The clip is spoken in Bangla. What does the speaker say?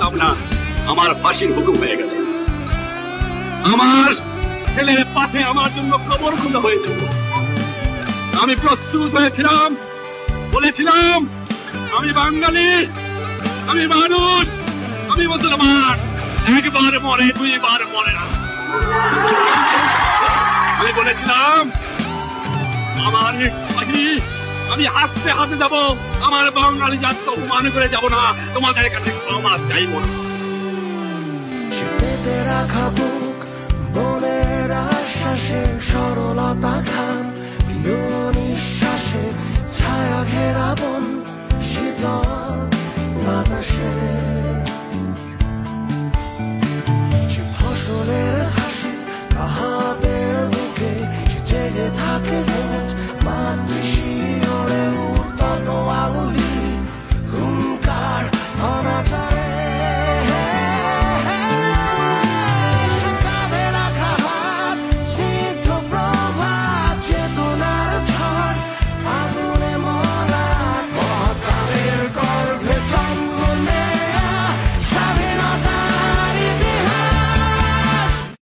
ভাবনা আমার ফাঁসির হুকুম হয়ে গেছে। আমার ছেলের পাশে আমার জন্য কবর খোঁজা হয়েছিল। আমি প্রস্তুত হয়েছিলাম, বলেছিলাম আমি বাঙালি, আমি মানুষ, আমি মুসলমান, একবার মরে দুইবার মরে না। আমি বলেছিলাম আমার আমি হাসতে হাসতে যাব, আমার বাঙালি জাত অপমান করে যাব না, তোমাদের কাছে ক্ষমা চাইব না। রাখা বুক বনের আশ্বাসে সরলতা খান, প্রিয় নিঃশ্বাসে ছায়া ঘেরা বন শীতল বাতাসে।